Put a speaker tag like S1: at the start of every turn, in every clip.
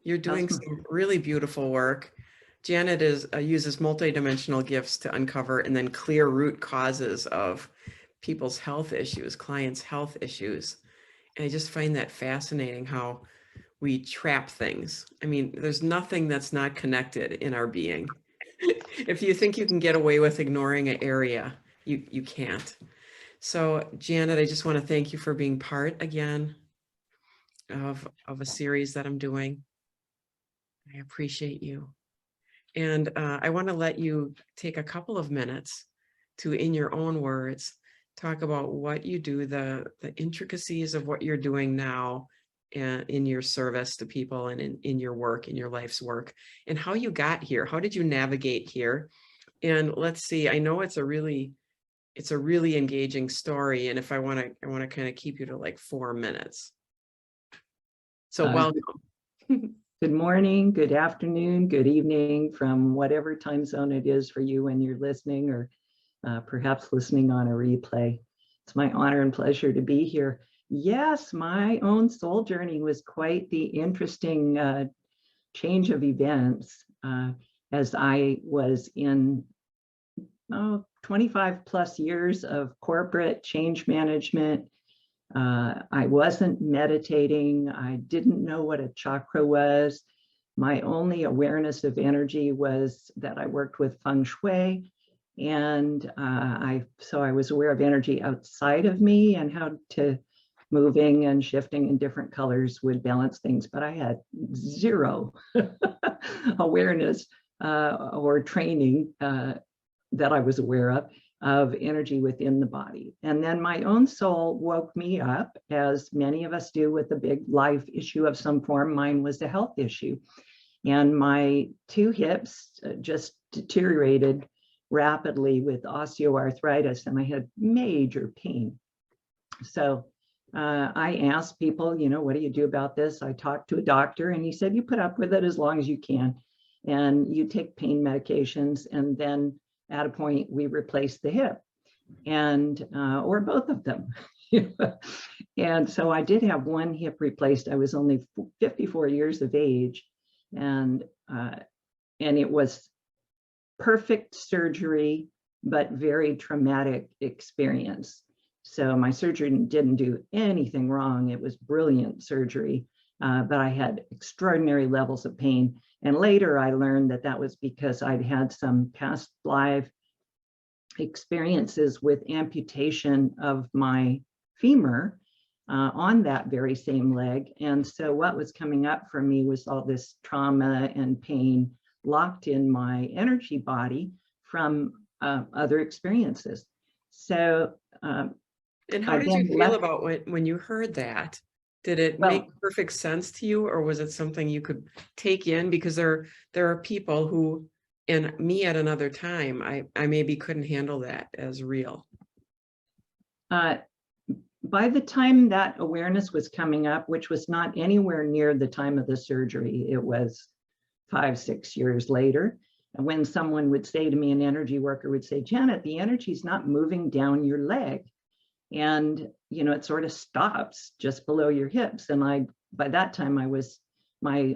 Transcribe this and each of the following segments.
S1: You're doing some really beautiful work. Janet uses multidimensional gifts to uncover and then clear root causes of people's health issues, clients' health issues. And I just find that fascinating how we trap things. I mean, there's nothing that's not connected in our being. If you think you can get away with ignoring an area, you can't. So Janet, I just want to thank you for being part again of a series that I'm doing. I appreciate you. And I want to let you take a couple of minutes to, in your own words, talk about what you do, the intricacies of what you're doing now in your service to people and in your work, in your life's work, and how you got here. How did you navigate here? And let's see, I know it's a really engaging story. And if I want to kind of keep you to like 4 minutes. So welcome.
S2: Good morning, good afternoon, good evening from whatever time zone it is for you when you're listening or perhaps listening on a replay. It's my honor and pleasure to be here. Yes, my own soul journey was quite the interesting change of events as I was in 25 plus years of corporate change management. I wasn't meditating. I didn't know what a chakra was. My only awareness of energy was that I worked with feng shui. And so I was aware of energy outside of me and how to moving and shifting in different colors would balance things. But I had zero awareness or training that I was aware of energy within the body. And then my own soul woke me up, as many of us do, with a big life issue of some form. Mine was a health issue. And my 2 hips just deteriorated rapidly with osteoarthritis, and I had major pain. So I asked people, what do you do about this? I talked to a doctor, and he said, you put up with it as long as you can, and you take pain medications, and then at a point we replaced the hip, and or both of them. And so I did have one hip replaced. I was only 54 years of age, and it was perfect surgery, but very traumatic experience. So my surgeon didn't do anything wrong. It was brilliant surgery, but I had extraordinary levels of pain. And later I learned that that was because I'd had some past life experiences with amputation of my femur on that very same leg. And so what was coming up for me was all this trauma and pain locked in my energy body from other experiences. So
S1: and how did you feel about when you heard that? Did it make perfect sense to you, or was it something you could take in? Because there are people who, and me at another time, I maybe couldn't handle that as real.
S2: By the time that awareness was coming up, which was not anywhere near the time of the surgery, it was 5, 6 years later. And when someone would say to me, an energy worker would say, Janet, the energy is not moving down your leg. And, it sort of stops just below your hips. And by that time,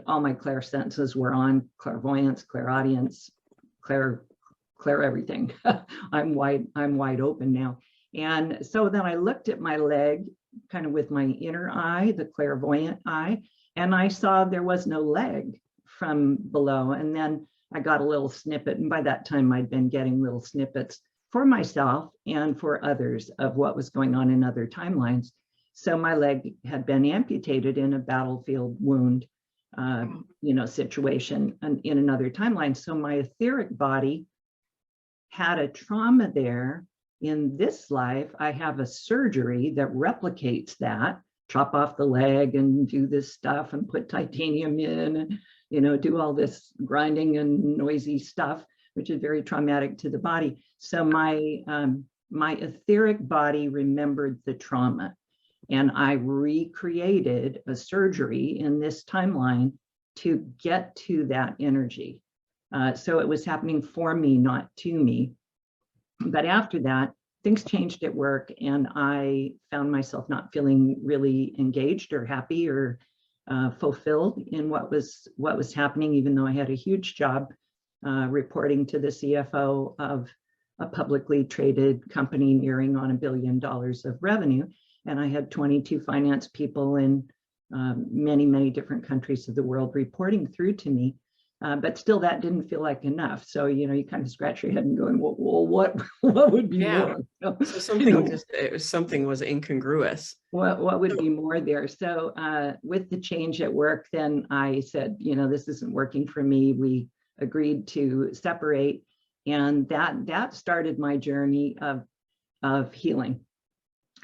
S2: all my clair senses were on: clairvoyance, clairaudience, clair everything. I'm wide open now. And so then I looked at my leg kind of with my inner eye, the clairvoyant eye, and I saw there was no leg from below. And then I got a little snippet. And by that time I'd been getting little snippets for myself and for others of what was going on in other timelines. So my leg had been amputated in a battlefield wound, situation in another timeline. So my etheric body had a trauma there. In this life, I have a surgery that replicates that, chop off the leg and do this stuff and put titanium in, and, do all this grinding and noisy stuff, which is very traumatic to the body. So my etheric body remembered the trauma, and I recreated a surgery in this timeline to get to that energy. So it was happening for me, not to me. But after that, things changed at work, and I found myself not feeling really engaged or happy or fulfilled in what was happening, even though I had a huge job reporting to the CFO of a publicly traded company nearing on $1 billion of revenue. And I had 22 finance people in many, many different countries of the world reporting through to me. But still, that didn't feel like enough. So, you kind of scratch your head and going, well, what would be more?
S1: So something was incongruous.
S2: What would be more there? So with the change at work, then I said, this isn't working for me. We agreed to separate. And that started my journey of healing.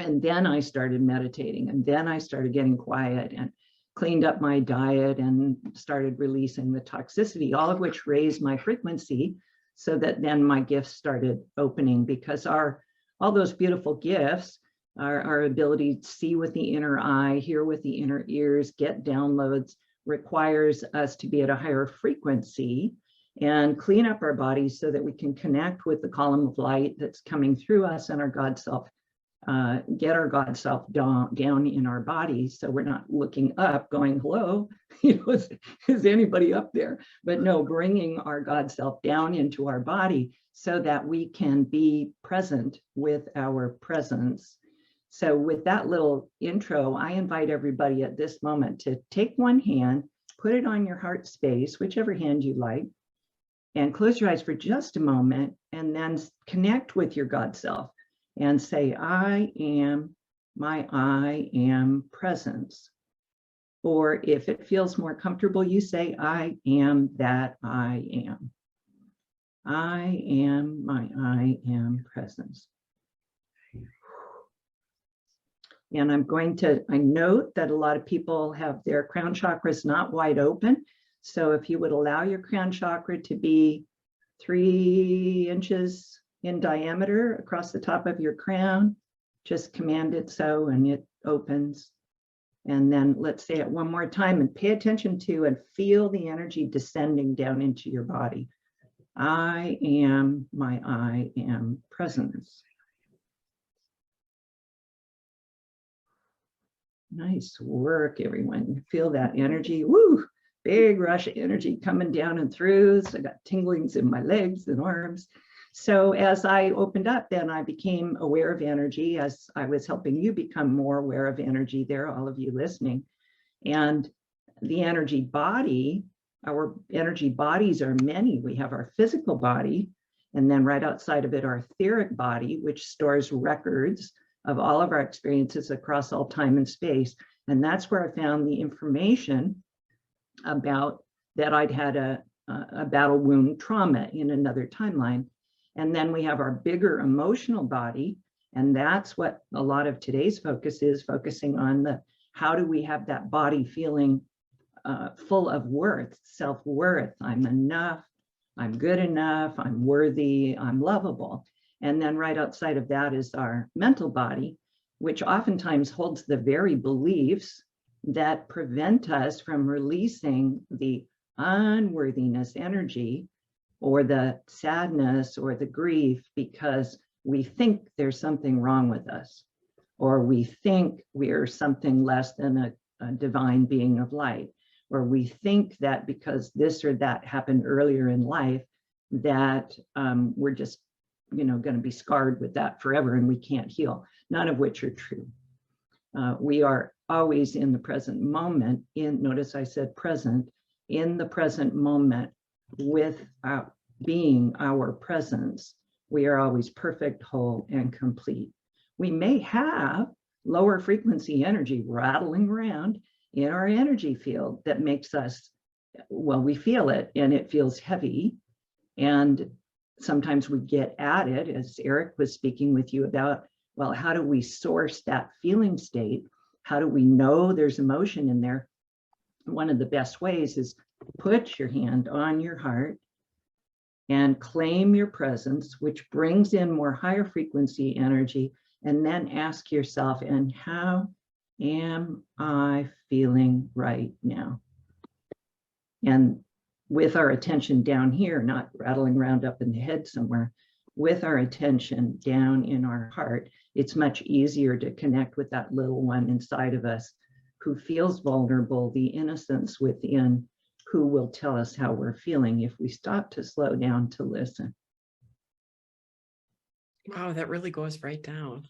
S2: And then I started meditating, and then I started getting quiet and cleaned up my diet and started releasing the toxicity, all of which raised my frequency, so that then my gifts started opening, because all those beautiful gifts, our ability to see with the inner eye, hear with the inner ears, get downloads, requires us to be at a higher frequency and clean up our bodies so that we can connect with the column of light that's coming through us and our God self. Get our God self down in our bodies, so we're not looking up going, hello, is anybody up there? But no, bringing our God self down into our body so that we can be present with our presence. So with that little intro, I invite everybody at this moment to take one hand, put it on your heart space, whichever hand you like, and close your eyes for just a moment, and then connect with your God self and say, I am presence. Or if it feels more comfortable, you say, I am that I am. I am presence. And I note that a lot of people have their crown chakras not wide open. So if you would allow your crown chakra to be 3 inches in diameter across the top of your crown, just command it so, and it opens. And then let's say it one more time and pay attention to and feel the energy descending down into your body. I am presence. Nice work, everyone. You feel that energy? Woo! Big rush of energy coming down and through. So I got tinglings in my legs and arms. So as I opened up, then I became aware of energy, as I was helping you become more aware of energy there, all of you listening. And the energy body, our energy bodies are many. We have our physical body, and then right outside of it, our etheric body, which stores records of all of our experiences across all time and space. And that's where I found the information about that I'd had a battle wound trauma in another timeline. And then we have our bigger emotional body. And that's what a lot of today's focus is, focusing on how do we have that body feeling full of worth, self-worth. I'm enough, I'm good enough, I'm worthy, I'm lovable. And then right outside of that is our mental body, which oftentimes holds the very beliefs that prevent us from releasing the unworthiness energy or the sadness or the grief, because we think there's something wrong with us, or we think we're something less than a divine being of light, or we think that because this or that happened earlier in life, that we're just going to be scarred with that forever and we can't heal, none of which are true. We are always in the present moment, notice I said present, in the present moment with being our presence. We are always perfect, whole, and complete. We may have lower frequency energy rattling around in our energy field that makes us, well, we feel it and it feels heavy. And sometimes we get at it, as Eric was speaking with you about, well, how do we source that feeling state? How do we know there's emotion in there? One of the best ways is put your hand on your heart and claim your presence, which brings in more higher frequency energy, and then ask yourself, and how am I feeling right now? And with our attention down here, not rattling around up in the head somewhere, with our attention down in our heart, it's much easier to connect with that little one inside of us who feels vulnerable, the innocence within, who will tell us how we're feeling if we stop to slow down to listen.
S1: Wow, that really goes right down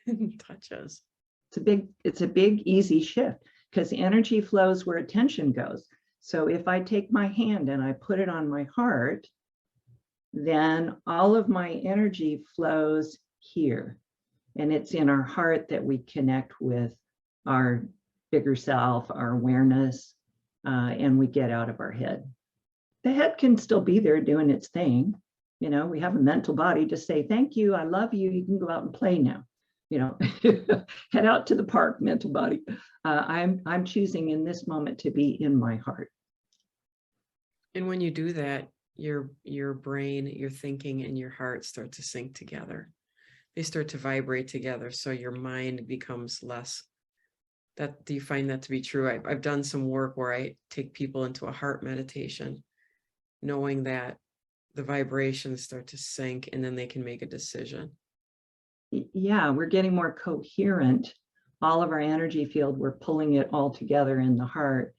S1: and touches.
S2: It's a big, easy shift, because energy flows where attention goes. So if I take my hand and I put it on my heart, then all of my energy flows here. And it's in our heart that we connect with our bigger self, our awareness, and we get out of our head. The head can still be there doing its thing. You know, we have a mental body to say, thank you, I love you, you can go out and play now. You know, head out to the park, mental body. I'm choosing in this moment to be in my heart.
S1: And when you do that, your brain, your thinking, and your heart start to sync together. They start to vibrate together. So your mind becomes less. Do you find that to be true? I've done some work where I take people into a heart meditation, knowing that the vibrations start to sync and then they can make a decision.
S2: Yeah, we're getting more coherent. All of our energy field, we're pulling it all together in the heart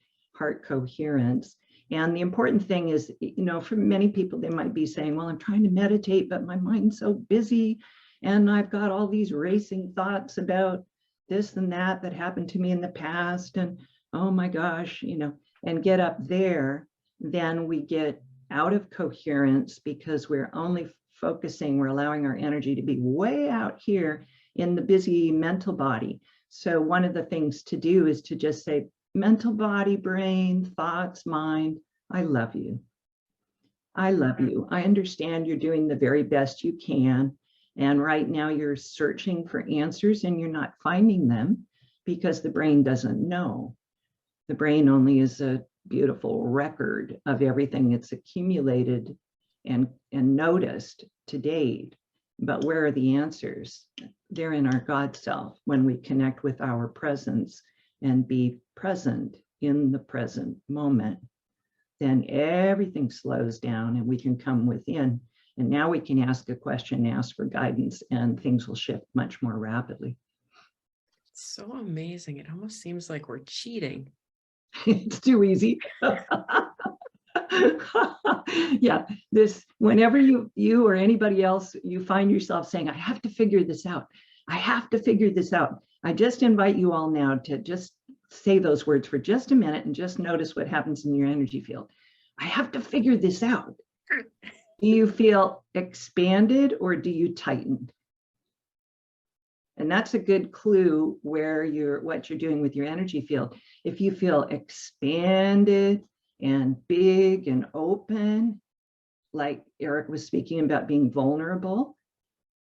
S2: coherence. And the important thing is, you know, for many people, they might be saying, well, I'm trying to meditate, but my mind's so busy. And I've got all these racing thoughts about this and that happened to me in the past. And oh my gosh, you know, and get up there, then we get out of coherence because we're only focusing, we're allowing our energy to be way out here in the busy mental body. So one of the things to do is to just say, mental body, brain, thoughts, mind, I love you. I love you. I understand you're doing the very best you can. And right now you're searching for answers and you're not finding them because the brain doesn't know. The brain only is a beautiful record of everything that's accumulated and noticed to date. But where are the answers? They're in our God self when we connect with our presence and be present in the present moment. Then everything slows down and we can come within. And now we can ask a question, ask for guidance, and things will shift much more rapidly.
S1: So amazing. It almost seems like we're cheating.
S2: It's too easy. Yeah, whenever you or anybody else, you find yourself saying, I have to figure this out. I have to figure this out. I just invite you all now to just say those words for just a minute and just notice what happens in your energy field. I have to figure this out. Do you feel expanded or do you tighten? And that's a good clue where what you're doing with your energy field. If you feel expanded and big and open, like Eric was speaking about being vulnerable,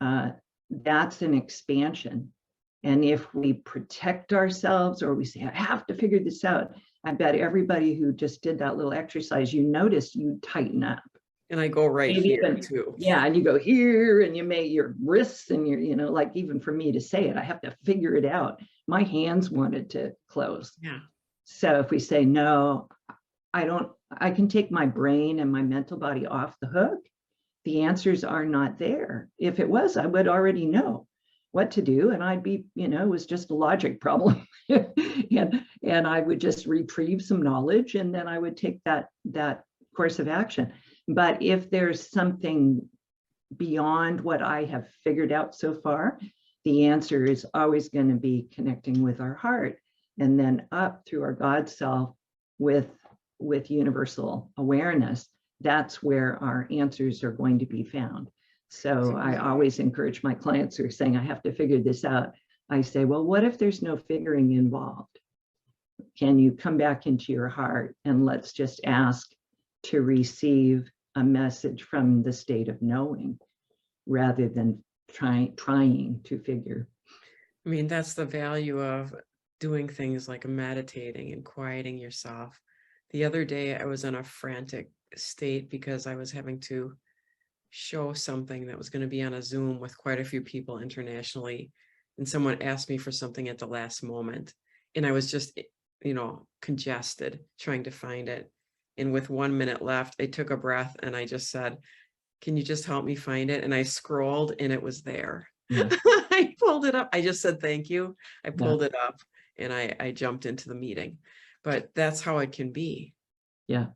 S2: that's an expansion. And if we protect ourselves or we say, I have to figure this out, I bet everybody who just did that little exercise, you notice you tighten up.
S1: And I go right
S2: Maybe
S1: here
S2: even,
S1: too.
S2: Yeah, and you go here and you make your wrists and your, you know, like even for me to say it, I have to figure it out. My hands wanted to close.
S1: Yeah.
S2: So if we say, no, I can take my brain and my mental body off the hook, the answers are not there. If it was, I would already know what to do. And I'd be, you know, it was just a logic problem. and I would just retrieve some knowledge and then I would take that course of action. But if there's something beyond what I have figured out so far, the answer is always going to be connecting with our heart and then up through our God self with universal awareness. That's where our answers are going to be found. So I always encourage my clients who are saying, I have to figure this out. I say, well, what if there's no figuring involved? Can you come back into your heart and let's just ask to receive a message from the state of knowing rather than trying to figure.
S1: I mean, that's the value of doing things like meditating and quieting yourself. The other day, I was in a frantic state because I was having to show something that was going to be on a Zoom with quite a few people internationally. And someone asked me for something at the last moment. And I was just, you know, congested trying to find it. And with 1 minute left, I took a breath and I just said, can you just help me find it? And I scrolled and it was there. Yeah. I pulled it up. I just said, thank you. I pulled it up and I jumped into the meeting. But that's how it can be.
S2: Yeah.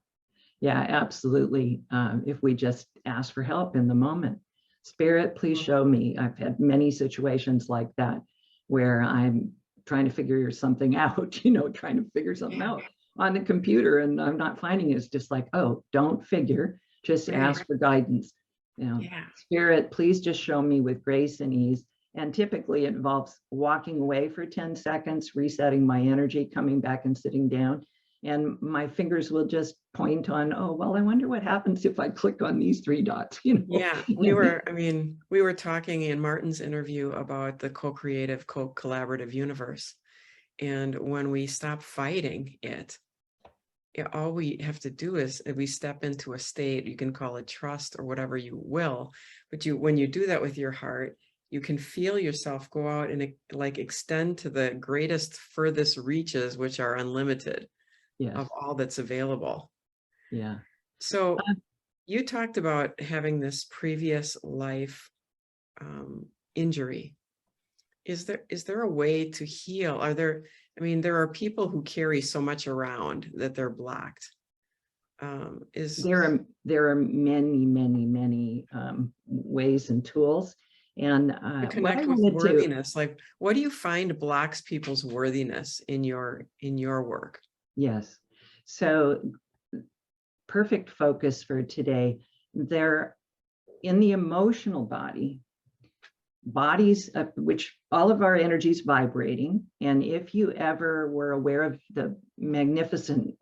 S2: Yeah, absolutely. If we just ask for help in the moment, Spirit, please show me. I've had many situations like that where I'm trying to figure something out, trying to figure something out on the computer, and I'm not finding it. It's just like, oh, don't figure, just ask for guidance. Spirit, please just show me with grace and ease. And typically it involves walking away for 10 seconds, resetting my energy, coming back and sitting down. And my fingers will just point on, oh, well, I wonder what happens if I click on these 3 dots,
S1: Yeah, we were talking in Martin's interview about the co-creative, co-collaborative universe. And when we stop fighting it, all we have to do is we step into a state, you can call it trust or whatever you will, but when you do that with your heart, you can feel yourself go out and like extend to the greatest, furthest reaches, which are unlimited. Yes. Of all that's available.
S2: Yeah.
S1: So you talked about having this previous life injury. Is there a way to heal? There are people who carry so much around that they're blocked.
S2: There are many ways and tools. And
S1: to connect with worthiness, like what do you find blocks people's worthiness in your work?
S2: Yes. So perfect focus for today. They're in the emotional bodies, which all of our energy is vibrating. And if you ever were aware of the magnificent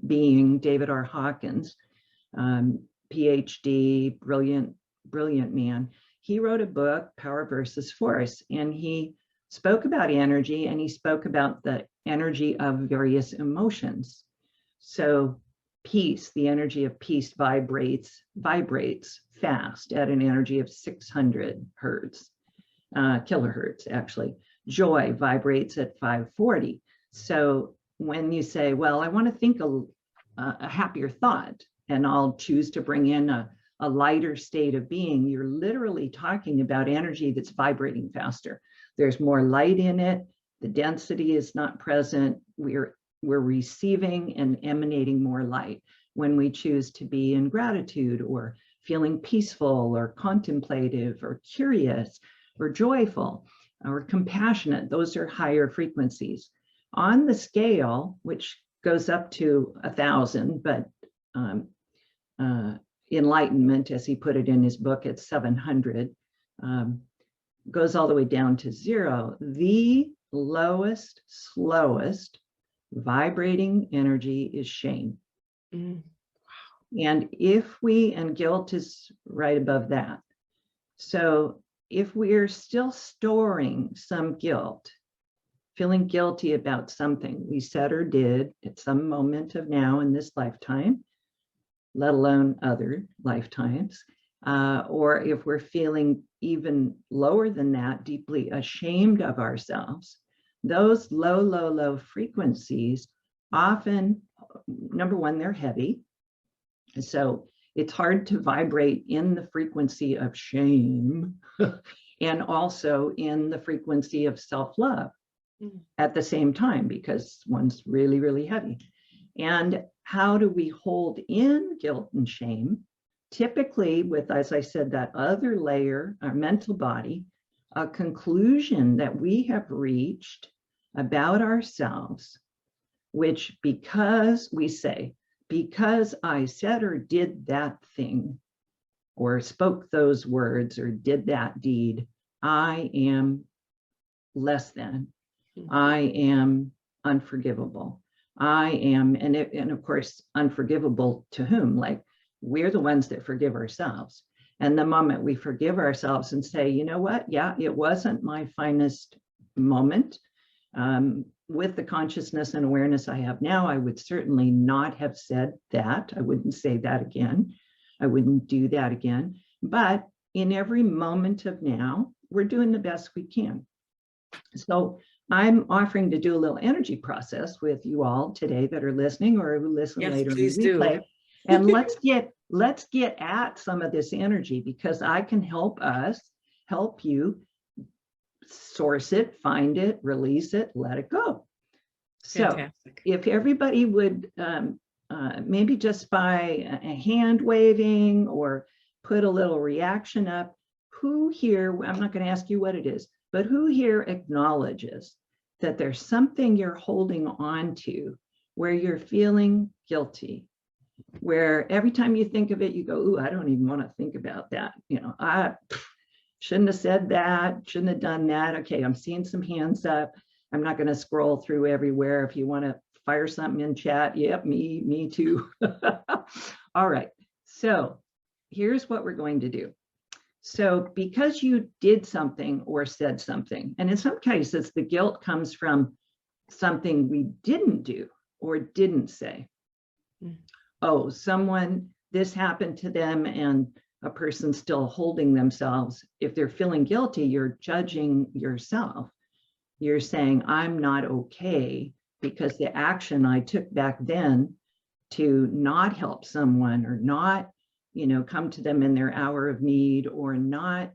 S2: being, David R. Hawkins, PhD, brilliant man, he wrote a book, Power versus Force, and he spoke about energy, and he spoke about the energy of various emotions. So peace, the energy of peace vibrates fast at an energy of 600 hertz, kilohertz actually. Joy vibrates at 540. So when you say, well, I want to think a happier thought, and I'll choose to bring in a lighter state of being, you're literally talking about energy that's vibrating faster. There's more light in it. The density is not present. We're receiving and emanating more light when we choose to be in gratitude or feeling peaceful or contemplative or curious or joyful or compassionate. Those are higher frequencies. On the scale, which goes up to 1,000, but enlightenment, as he put it in his book, at 700, goes all the way down to 0. The lowest, slowest vibrating energy is shame. Wow. And and guilt is right above that. So if we're still storing some guilt, feeling guilty about something we said or did at some moment of now in this lifetime, let alone other lifetimes, or if we're feeling even lower than that, deeply ashamed of ourselves, those low frequencies often, number one, they're heavy. So it's hard to vibrate in the frequency of shame and also in the frequency of self-love at the same time, because one's really, really heavy. And how do we hold in guilt and shame? Typically with, as I said, that other layer, our mental body, a conclusion that we have reached about ourselves, which because I said or did that thing, or spoke those words, or did that deed, I am less than. I am unforgivable. I am, and of course, unforgivable to whom? Like, we're the ones that forgive ourselves. And the moment we forgive ourselves and say, you know what? Yeah, it wasn't my finest moment. With the consciousness and awareness I have now, I would certainly not have said that. I wouldn't say that again. I wouldn't do that again. But in every moment of now, we're doing the best we can. So I'm offering to do a little energy process with you all today that are listening or who listen later in the replay. And let's get at some of this energy, because I can help you source it, find it, release it, let it go. So
S1: Fantastic.
S2: if everybody would maybe just by a hand waving or put a little reaction up, who here, I'm not going to ask you what it is, but who here acknowledges that there's something you're holding on to where you're feeling guilty, where every time you think of it, you go, ooh, I don't even want to think about that. You know, I shouldn't have said that, shouldn't have done that. Okay, I'm seeing some hands up. I'm not going to scroll through everywhere. If you want to fire something in chat, yep, me too. All right, so here's what we're going to do. So because you did something or said something, and in some cases, the guilt comes from something we didn't do or didn't say. Oh, someone, this happened to them and a person still holding themselves. If they're feeling guilty, you're judging yourself. You're saying, I'm not okay because the action I took back then to not help someone or not, you know, come to them in their hour of need or not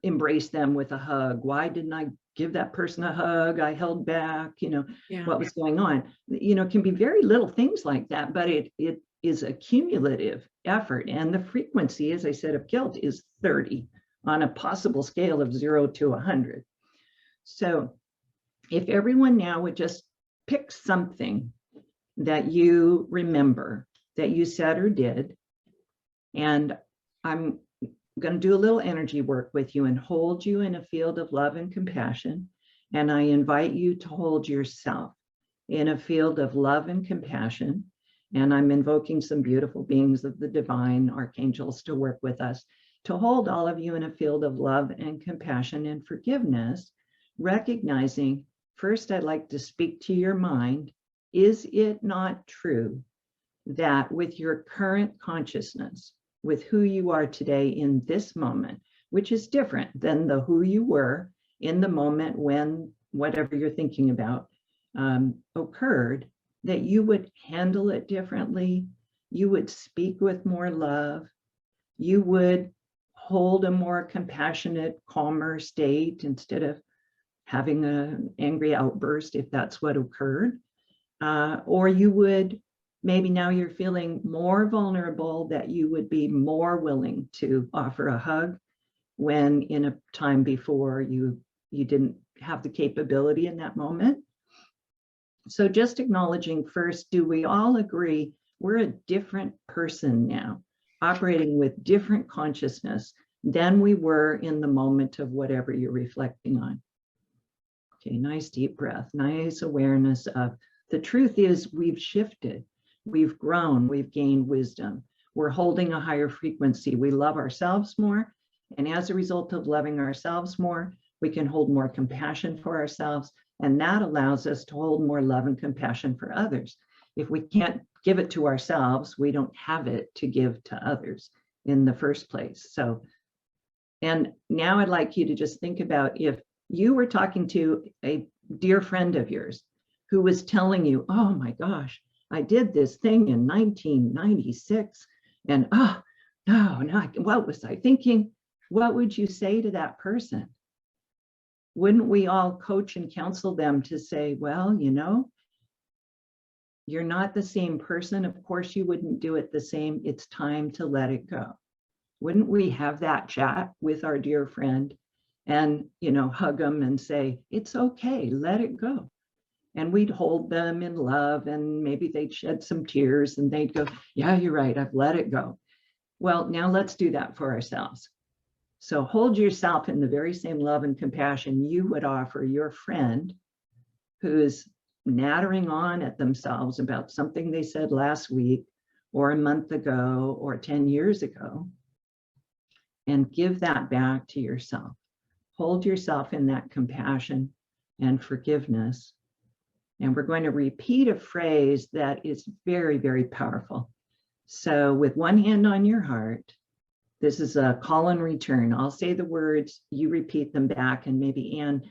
S2: embrace them with a hug. Why didn't I give that person a hug? I held back, you know, what was going on? You know, it can be very little things like that, but it is a cumulative effort. And the frequency, as I said, of guilt is 30 on a possible scale of 0 to 100. So if everyone now would just pick something that you remember that you said or did, and I'm going to do a little energy work with you and hold you in a field of love and compassion. And I invite you to hold yourself in a field of love and compassion. And I'm invoking some beautiful beings of the divine archangels to work with us, to hold all of you in a field of love and compassion and forgiveness, recognizing, first, I'd like to speak to your mind. Is it not true that with your current consciousness, with who you are today in this moment, which is different than the who you were in the moment when whatever you're thinking about occurred, that you would handle it differently, you would speak with more love, you would hold a more compassionate, calmer state instead of having an angry outburst if that's what occurred, or you would, maybe now you're feeling more vulnerable, that you would be more willing to offer a hug when in a time before you didn't have the capability in that moment. So just acknowledging first, do we all agree we're a different person now, operating with different consciousness than we were in the moment of whatever you're reflecting on? Okay, nice deep breath, nice awareness of the truth is we've shifted. We've grown, we've gained wisdom. We're holding a higher frequency. We love ourselves more. And as a result of loving ourselves more, we can hold more compassion for ourselves. And that allows us to hold more love and compassion for others. If we can't give it to ourselves, we don't have it to give to others in the first place. So, and now I'd like you to just think about if you were talking to a dear friend of yours who was telling you, oh my gosh, I did this thing in 1996 and no, what was I thinking? What would you say to that person? Wouldn't we all coach and counsel them to say, well, you know, you're not the same person. Of course, you wouldn't do it the same. It's time to let it go. Wouldn't we have that chat with our dear friend and, you know, hug them and say, it's okay, let it go. And we'd hold them in love and maybe they'd shed some tears and they'd go, yeah, you're right, I've let it go. Well, now let's do that for ourselves. So hold yourself in the very same love and compassion you would offer your friend who's nattering on at themselves about something they said last week or a month ago or 10 years ago, and give that back to yourself. Hold yourself in that compassion and forgiveness. And we're going to repeat a phrase that is very, very powerful. So with one hand on your heart, this is a call and return. I'll say the words, you repeat them back, and maybe Anne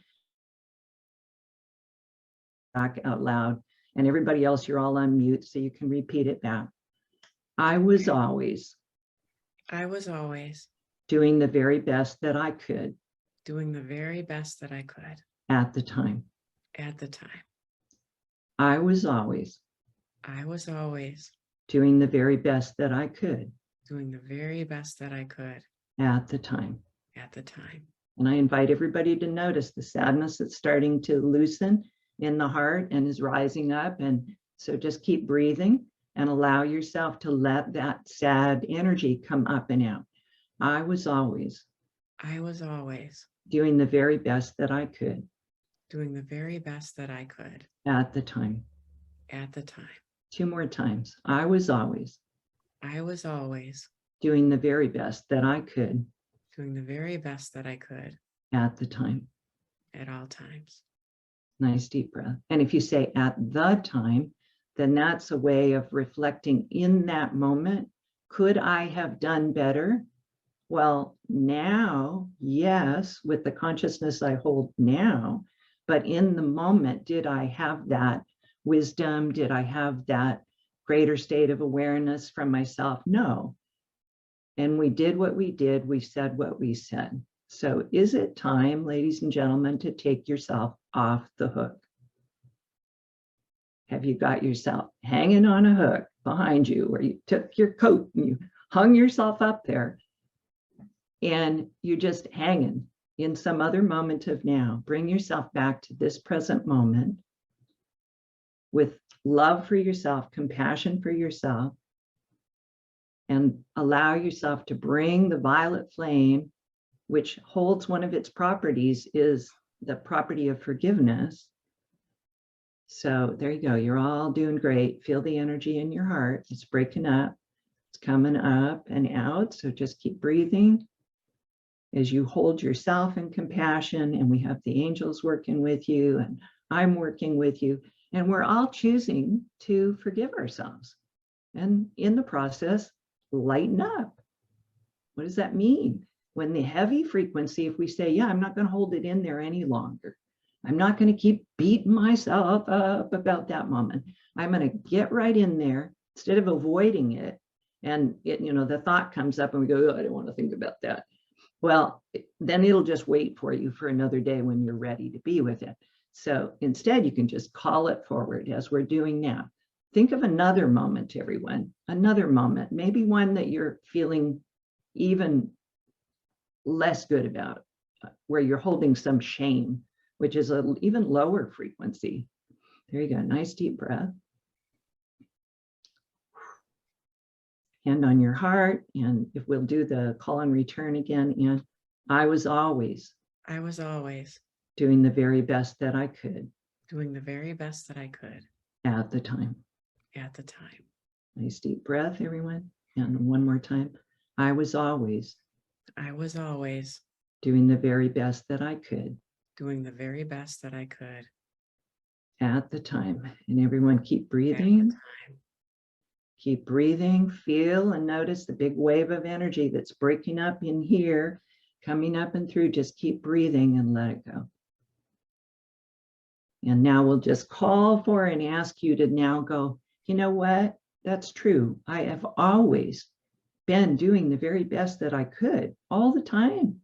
S2: back out loud. And everybody else, you're all on mute, so you can repeat it back. I was always.
S1: I was always.
S2: doing the very best that I could
S1: doing the very best that I could
S2: at the time.
S1: at the time.
S2: I was always
S1: I was always
S2: doing the very best that I could
S1: doing the very best that I could
S2: at the time.
S1: at the time.
S2: And I invite everybody to notice the sadness that's starting to loosen in the heart and is rising up. And so just keep breathing and allow yourself to let that sad energy come up and out. I was always doing the very best that I could
S1: doing the very best that I could
S2: at the time.
S1: at the time.
S2: 2 more times. I was always doing the very best that I could
S1: doing the very best that I could
S2: at the time.
S1: at all times.
S2: Nice deep breath. And if you say at the time, then that's a way of reflecting in that moment. Could I have done better? Well, now, yes, with the consciousness I hold now, but in the moment, did I have that wisdom? Did I have that greater state of awareness from myself? No. And we did what we did. We said what we said. So is it time, ladies and gentlemen, to take yourself off the hook? Have you got yourself hanging on a hook behind you, where you took your coat and you hung yourself up there and you're just hanging in some other moment of now? Bring yourself back to this present moment with love for yourself, compassion for yourself, and allow yourself to bring the violet flame, which holds one of its properties, is the property of forgiveness. So there you go. You're all doing great. Feel the energy in your heart. It's breaking up. It's coming up and out. So just keep breathing as you hold yourself in compassion. And we have the angels working with you, and I'm working with you. And we're all choosing to forgive ourselves. And in the process, lighten up. What does that mean? When the heavy frequency, if we say, yeah, I'm not going to hold it in there any longer. I'm not going to keep beating myself up about that moment. I'm going to get right in there instead of avoiding it. And it, the thought comes up and we go, oh, I don't want to think about that. Well, then it'll just wait for you for another day when you're ready to be with it. So instead, you can just call it forward as we're doing now. Think of another moment, everyone, another moment, maybe one that you're feeling even less good about, where you're holding some shame, which is an even lower frequency. There you go. Nice deep breath. Hand on your heart. And if we'll do the call and return again. And I was always doing the very best that I could
S1: doing the very best that I could
S2: at the time.
S1: at the time.
S2: Nice deep breath, everyone. And one more time. I was always doing the very best that I could
S1: doing the very best that I could
S2: at the time. And everyone keep
S1: at
S2: breathing.
S1: the time.
S2: Keep breathing. Feel and notice the big wave of energy that's breaking up in here, coming up and through. Just keep breathing and let it go. And now we'll just call for and ask you to now go, you know what? That's true. I have always been doing the very best that I could all the time.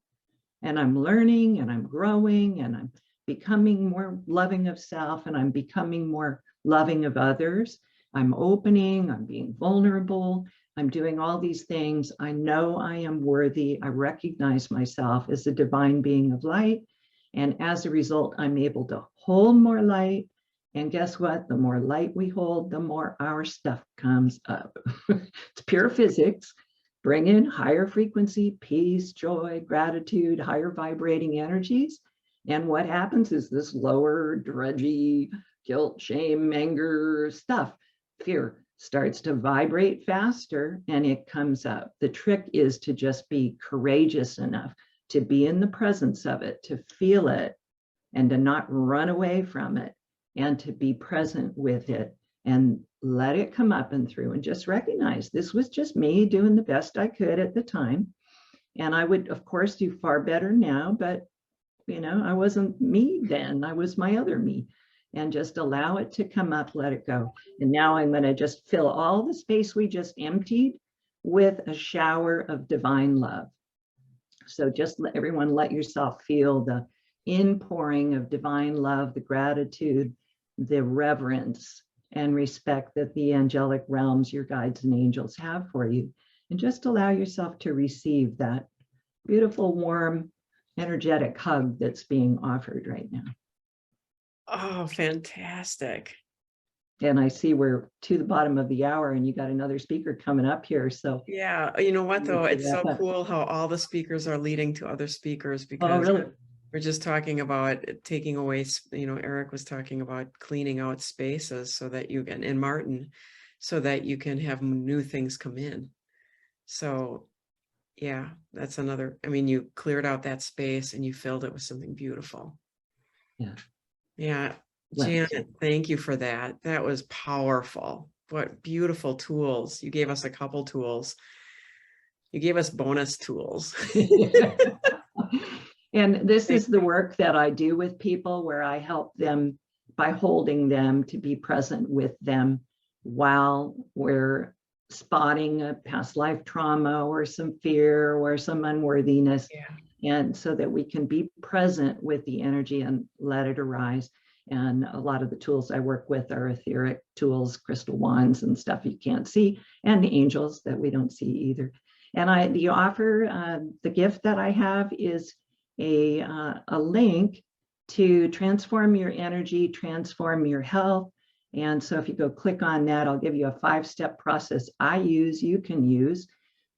S2: And I'm learning and I'm growing and I'm becoming more loving of self and I'm becoming more loving of others. I'm opening, I'm being vulnerable, I'm doing all these things. I know I am worthy. I recognize myself as a divine being of light. And as a result, I'm able to hold more light. And guess what? The more light we hold, the more our stuff comes up. It's pure physics. Bring in higher frequency, peace, joy, gratitude, higher vibrating energies. And what happens is this lower, drudgy, guilt, shame, anger stuff, fear, starts to vibrate faster and it comes up. The trick is to just be courageous enough to be in the presence of it, to feel it, and to not run away from it, and to be present with it and let it come up and through, and just recognize this was just me doing the best I could at the time. And I would, of course, do far better now, but I wasn't me then. I was my other me. And just allow it to come up, let it go. And now I'm going to just fill all the space we just emptied with a shower of divine love. So just let everyone, let yourself feel the inpouring of divine love, the gratitude, the reverence and respect that the angelic realms, your guides and angels have for you. And just allow yourself to receive that beautiful, warm, energetic hug that's being offered right now.
S1: Oh, fantastic.
S2: And I see we're to the bottom of the hour and you got another speaker coming up here. So
S1: Yeah, you know what though? It's so
S2: wrap up.
S1: cool how all the speakers are leading to other speakers,
S2: Oh,
S1: because
S2: really?
S1: we're just talking about taking away, you know, Eric was talking about cleaning out spaces so that you can, and Martin, so that you can have new things come in. So yeah, that's another, I mean, you cleared out that space and you filled it with something beautiful.
S2: Yeah.
S1: Yeah.
S2: Well,
S1: Janet, thank you for that. That was powerful. What beautiful tools. You gave us a couple tools. You gave us bonus tools.
S2: And this is the work that I do with people, where I help them by holding them to be present with them while we're spotting a past life trauma or some fear or some unworthiness.
S1: Yeah.
S2: And so that we can be present with the energy and let it arise. And a lot of the tools I work with are etheric tools, crystal wands and stuff you can't see, and the angels that we don't see either. And the offer, the gift that I have is a link to transform your energy, transform your health. And so if you go click on that, I'll give you a 5-step process I use, you can use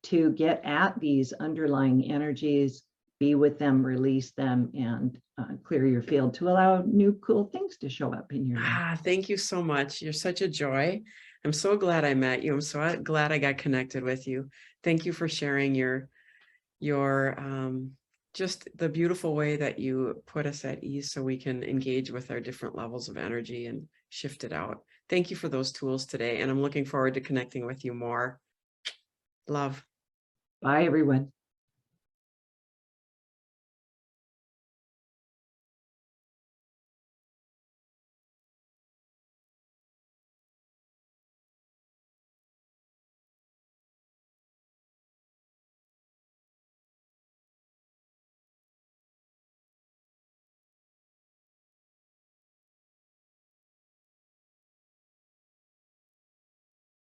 S2: to get at these underlying energies, be with them, release them, and clear your field to allow new cool things to show up in your life.
S1: Thank you so much. You're such a joy. I'm so glad I met you. I'm so glad I got connected with you. Thank you for sharing your just the beautiful way that you put us at ease so we can engage with our different levels of energy and shift it out. Thank you for those tools today. And I'm looking forward to connecting with you more. Love.
S2: Bye, everyone.